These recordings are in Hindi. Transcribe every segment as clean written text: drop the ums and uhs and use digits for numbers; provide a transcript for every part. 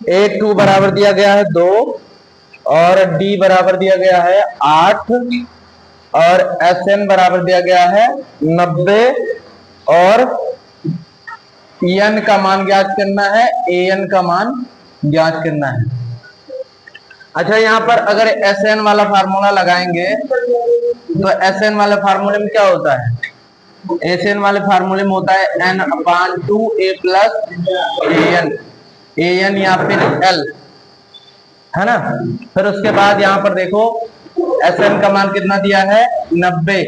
ए टू बराबर दिया गया है 2 और डी बराबर दिया गया है 8 और एस एन बराबर दिया गया है 90 और एन का मान ज्ञात करना है, ए एन का मान ज्ञात करना है। अच्छा, यहाँ पर अगर एस एन वाला फार्मूला लगाएंगे तो एस एन वाले फार्मूले में क्या होता है? एस एन वाले फार्मूले में होता है N upon 2 A plus A N या फिर एल, है ना। फिर उसके बाद यहाँ पर देखो एस एन का मान कितना दिया है 90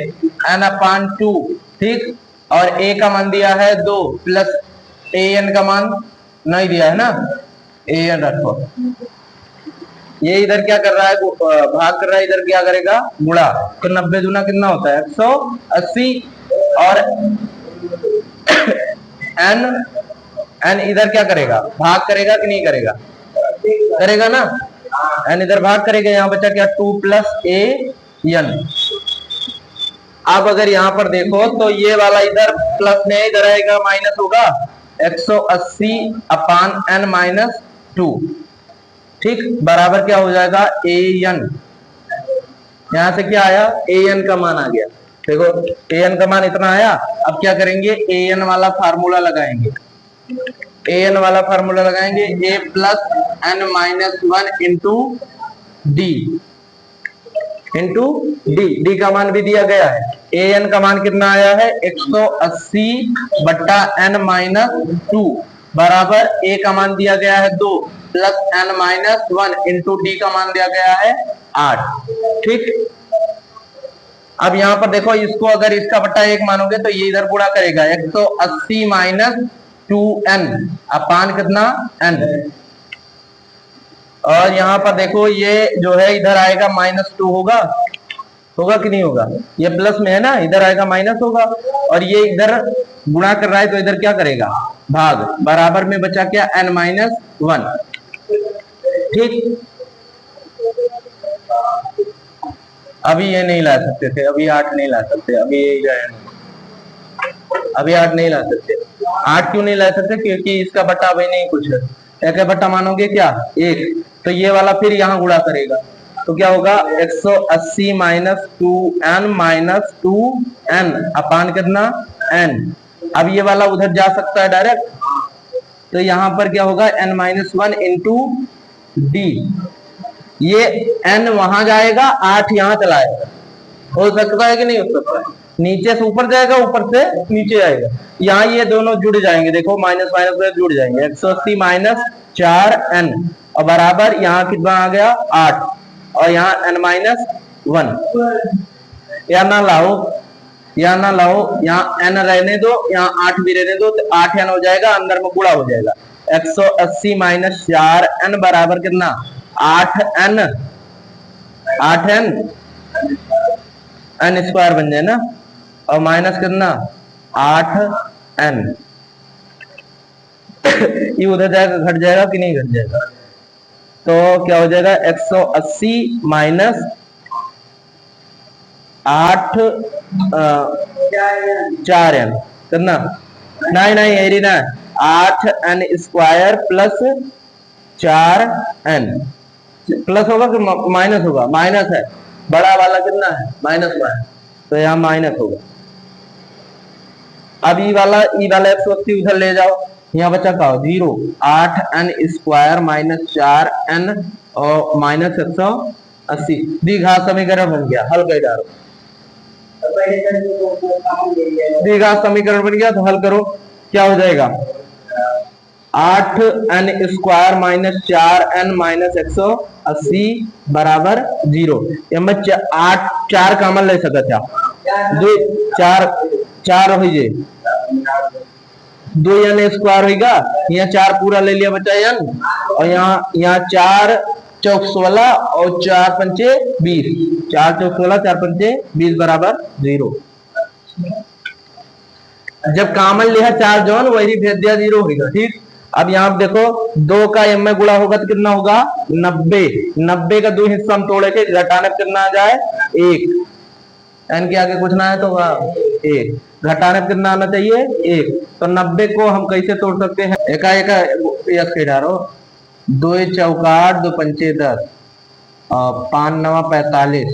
एन अपान 2, ठीक, और ए का मान दिया है 2 प्लस ए एन का मान नहीं दिया है ना, ए एन रखो। ये इधर क्या कर रहा है, भाग कर रहा है, इधर क्या करेगा गुणा, तो 90 दूना कितना होता है 180 और एन इधर क्या करेगा भाग करेगा कि नहीं करेगा, करेगा ना, एन इधर भाग करेगा। यहाँ बचा क्या 2 प्लस ए एन। अब अगर यहाँ पर देखो तो ये वाला इधर प्लस में इधर आएगा माइनस होगा 180 अपान एन माइनस 2, ठीक, बराबर क्या हो जाएगा ए एन। यहां से क्या आया ए एन का मान आ गया, देखो ए एन का मान इतना आया। अब क्या करेंगे ए एन वाला फार्मूला लगाएंगे, ए एन वाला फार्मूला लगाएंगे a plus n minus 1 into d, d का मान भी दिया गया है। ए एन का मान कितना आया है 180 बट्टा एन माइनस 2 बराबर ए का मान दिया गया है 2 plus n minus 1 into d का मान दिया गया है 8, ठीक। अब यहाँ पर देखो इसको अगर इसका बट्टा 1 मानोगे तो ये इधर गुणा करेगा 180 माइनस 2n अपान कितना n, और यहाँ पर देखो ये जो है इधर आएगा -2 होगा कि नहीं होगा, ये प्लस में है ना, इधर आएगा माइनस होगा, और ये इधर गुणा कर रहा है तो इधर क्या करेगा भाग, बराबर में बचा क्या n माइनस 1, ठीक। अभी ये नहीं ला सकते थे, अभी 8 नहीं ला सकते, अभी अभी 8 नहीं ला सकते। 8 क्यों नहीं ला सकते, क्योंकि इसका बट्टा अभी नहीं कुछ है, एक बट्टा मानोगे क्या 1, तो ये वाला फिर यहाँ गुणा करेगा तो क्या होगा 180 माइनस 2n माइनस 2n अपान कितना n। अब ये वाला उधर जा सकता है डायरेक्ट, तो यहाँ पर क्या होगा n माइनस 1 इंटू डी, ये n वहां जाएगा 8 यहाँ चलाएगा, हो सकता है कि नहीं हो सकता है, नीचे से ऊपर जाएगा ऊपर से नीचे आएगा, यहाँ ये दोनों जुड़ जाएंगे, देखो माइनस माइनस में जुड़ जाएंगे 180 माइनस 4n और बराबर यहाँ कितना आ गया 8 और यहाँ n माइनस 1, या ना लाओ यहाँ n रहने दो, यहाँ 8 भी रहने दो, तो 8n हो जाएगा, अंदर में गुणा हो जाएगा 180 माइनस 4n बराबर कितना 8n n स्क्वायर बन जाए ना, और माइनस कितना 8n, ये उधर जाएगा घट जाएगा कि नहीं घट जाएगा, तो क्या हो जाएगा 180 माइनस 8 4n कितना नहीं एरी ना 8n square plus 4n, plus होगा कि माइनस होगा, माइनस है, बड़ा वाला कितना है -1, तो यहाँ माइनस होगा। अब ई वाला 180 उधर ले जाओ, यहाँ बचा का 0, 8n स्क्वायर माइनस 4n और माइनस 180, द्विघात समीकरण बन गया, हल कर डालो, द्विघात समीकरण बन गया तो हल करो, क्या हो जाएगा 8n square minus 4n minus 180 बराबर 0, मैं 8 4 कामन ले सकता 2 4 हो जाए 2n स्क्वायर होगा, यहाँ 4 पूरा ले लिया बचा n, और यहाँ 4 चौक 16 और 4 पंचे 20, 4 चौक 16 4 पंचे 20 बराबर 0। जब कामन लिया 4 जौन वही भेज दिया 0 होगा, ठीक। अब यहाँ देखो 2 का m में गुणा होगा तो कितना होगा 90 का 2 हिस्सा हम तोड़े थे, घटाने कितना आ जाए 1, n के आगे कुछ ना है तो 1, घटाने कितना आना चाहिए 1, तो 90 को हम कैसे तोड़ सकते हैं, एका यस के डारो दो चौका 8, दो पंचे 10, और 5 9 45,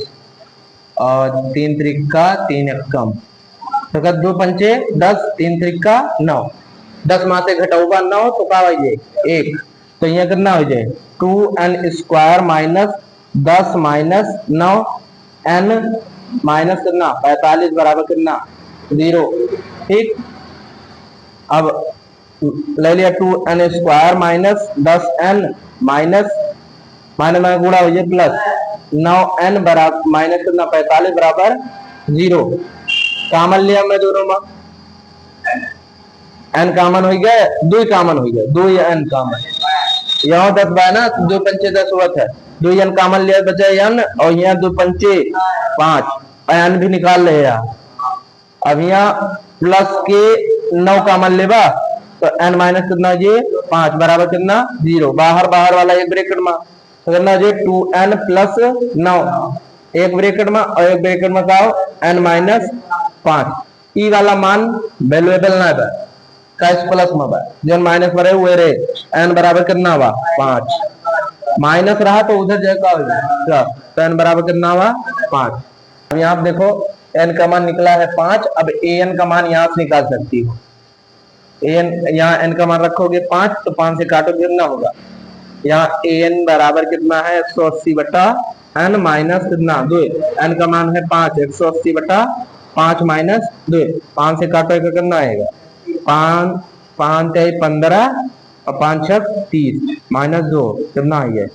और 3 त्रिका 3 एकम, तो का 2 पंचे 10, 3 त्रिका 9, 10 में से घटाऊगा 9 तो का हो जाए 1, तो यहाँ कितना हो जाए 2n² minus 10 minus 9 n minus कितना 45 बराबर कितना 0। ठीक, अब ले लिया 2n² minus 10n minus minus में गुणा हो जाए प्लस 9n बराबर माइनस कितना 45 बराबर 0। कॉमन लिया मैं दोनों में, n कॉमन हो गया, 2 कॉमन हो गया, 2 या n कॉमन, यहाँ 10 बाय ना 2 पंचे 10 हुआ था, 2 n कॉमन लिया बचा n, और यहाँ 2 पंचे 5, n भी निकाल ले यार। अब यहाँ प्लस के 9 कॉमन लेबा तो n माइनस कितना ये 5 बराबर कितना 0, बाहर बाहर वाला एक ब्रैकेट में तो कितना ये 2n प्लस 9 एक ब्रैकेट में, और एक ब्रैकेट में का n माइनस 5, ई वाला मान वैल्यूएबल ना है कैश प्लस में बा, जो माइनस पर है वो रहे, n बराबर कितना हुआ 5, माइनस रहा तो उधर जाएगा तो n बराबर कितना हुआ 5। अब यहाँ आप देखो n का मान निकला है 5, अब an का मान यहाँ से निकाल सकती हो, an यहाँ n का मान रखोगे 5 तो 5 से काटो कितना होगा, यहाँ an बराबर कितना है 180 बटा n माइनस कितना 2, n का मान है 5, 180 बटा 5 माइनस 2, 5 से काटो कितना आएगा 5 5 15 और 5 6 30 माइनस 2 कितना है ये